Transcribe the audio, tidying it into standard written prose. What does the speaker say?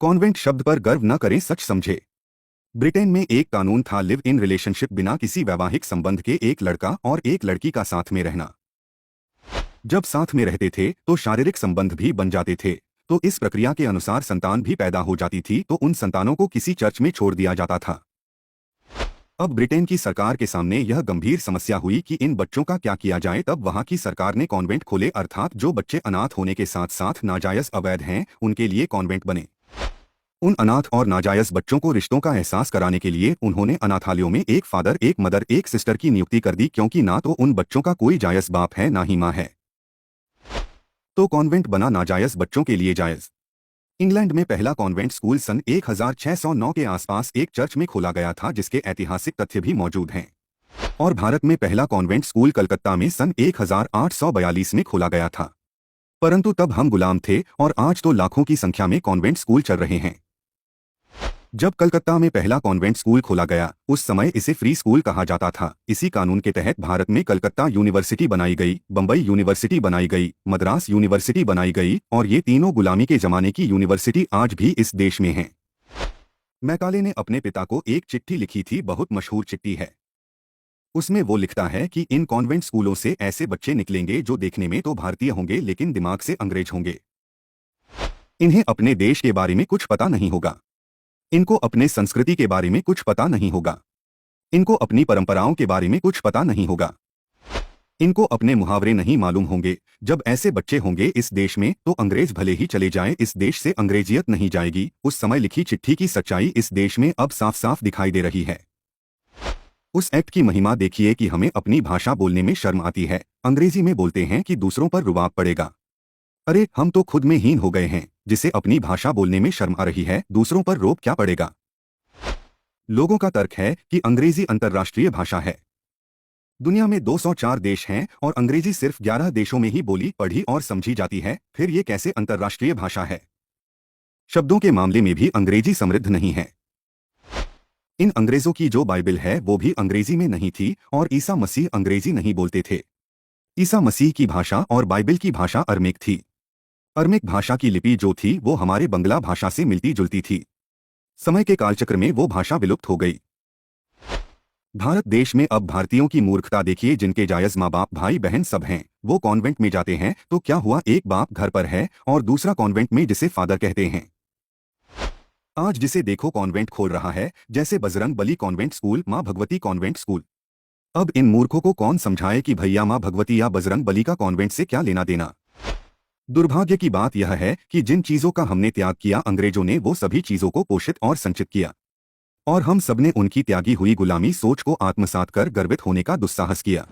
Convent शब्द पर गर्व न करें, सच समझे। ब्रिटेन में एक कानून था, लिव इन रिलेशनशिप, बिना किसी वैवाहिक संबंध के एक लड़का और एक लड़की का साथ में रहना। जब साथ में रहते थे तो शारीरिक संबंध भी बन जाते थे, तो इस प्रक्रिया के अनुसार संतान भी पैदा हो जाती थी, तो उन संतानों को किसी चर्च में छोड़ दिया जाता था। अब ब्रिटेन की सरकार के सामने यह गंभीर समस्या हुई कि इन बच्चों का क्या किया जाए। तब वहां की सरकार ने कॉन्वेंट खोले, अर्थात जो बच्चे अनाथ होने के साथ साथ नाजायज अवैध हैं, उनके लिए कॉन्वेंट बने। उन अनाथ और नाजायज बच्चों को रिश्तों का एहसास कराने के लिए उन्होंने अनाथालयों में एक फादर, एक मदर, एक सिस्टर की नियुक्ति कर दी, क्योंकि ना तो उन बच्चों का कोई जायज बाप है, ना ही माँ है। तो कॉन्वेंट बना नाजायज बच्चों के लिए जायज। इंग्लैंड में पहला कॉन्वेंट स्कूल सन 1609 के आसपास एक चर्च में खोला गया था, जिसके ऐतिहासिक तथ्य भी मौजूद हैं। और भारत में पहला कॉन्वेंट स्कूल कलकत्ता में सन 1842 में खोला गया था। परंतु तब हम गुलाम थे और आज तो लाखों की संख्या में कॉन्वेंट स्कूल चल रहे हैं। जब कलकत्ता में पहला कॉन्वेंट स्कूल खोला गया, उस समय इसे फ्री स्कूल कहा जाता था। इसी कानून के तहत भारत में कलकत्ता यूनिवर्सिटी बनाई गई, बम्बई यूनिवर्सिटी बनाई गई, मद्रास यूनिवर्सिटी बनाई गई, और ये तीनों गुलामी के जमाने की यूनिवर्सिटी आज भी इस देश में हैं। मैकाले ने अपने पिता को एक चिट्ठी लिखी थी, बहुत मशहूर चिट्ठी है। उसमें वो लिखता है कि इन कॉन्वेंट स्कूलों से ऐसे बच्चे निकलेंगे जो देखने में तो भारतीय होंगे, लेकिन दिमाग से अंग्रेज होंगे। इन्हें अपने देश के बारे में कुछ पता नहीं होगा, इनको अपने संस्कृति के बारे में कुछ पता नहीं होगा, इनको अपनी परंपराओं के बारे में कुछ पता नहीं होगा, इनको अपने मुहावरे नहीं मालूम होंगे। जब ऐसे बच्चे होंगे इस देश में, तो अंग्रेज भले ही चले जाएं, इस देश से अंग्रेजियत नहीं जाएगी। उस समय लिखी चिट्ठी की सच्चाई इस देश में अब साफ साफ दिखाई दे रही है। उस एक्ट की महिमा देखिए कि हमें अपनी भाषा बोलने में शर्म आती है। अंग्रेजी में बोलते हैं कि दूसरों पर रुबाब पड़ेगा। अरे हम तो खुद में हीन हो गए हैं, जिसे अपनी भाषा बोलने में शर्म आ रही है, दूसरों पर रोब क्या पड़ेगा। लोगों का तर्क है कि अंग्रेजी अंतर्राष्ट्रीय भाषा है। दुनिया में 204 देश हैं और अंग्रेजी सिर्फ 11 देशों में ही बोली, पढ़ी और समझी जाती है। फिर ये कैसे अंतर्राष्ट्रीय भाषा है। शब्दों के मामले में भी अंग्रेजी समृद्ध नहीं है। इन अंग्रेजों की जो बाइबिल है वो भी अंग्रेजी में नहीं थी, और ईसा मसीह अंग्रेजी नहीं बोलते थे। ईसा मसीह की भाषा और बाइबिल की भाषा अरमिक थी। अरमिक भाषा की लिपि जो थी वो हमारे बंगला भाषा से मिलती जुलती थी। समय के कालचक्र में वो भाषा विलुप्त हो गई। भारत देश में अब भारतीयों की मूर्खता देखिए, जिनके जायज माँ बाप, भाई बहन सब हैं, वो कॉन्वेंट में जाते हैं, तो क्या हुआ, एक बाप घर पर है और दूसरा कॉन्वेंट में, जिसे फादर कहते हैं। आज जिसे देखो कॉन्वेंट खोल रहा है, जैसे बजरंग बली कॉन्वेंट स्कूल, माँ भगवती कॉन्वेंट स्कूल। अब इन मूर्खों को कौन समझाए कि भैया माँ भगवती या बजरंग बली का कॉन्वेंट से क्या लेना देना। दुर्भाग्य की बात यह है कि जिन चीजों का हमने त्याग किया, अंग्रेजों ने वो सभी चीजों को पोषित और संचित किया, और हम सबने उनकी त्यागी हुई गुलामी सोच को आत्मसात कर गर्वित होने का दुस्साहस किया।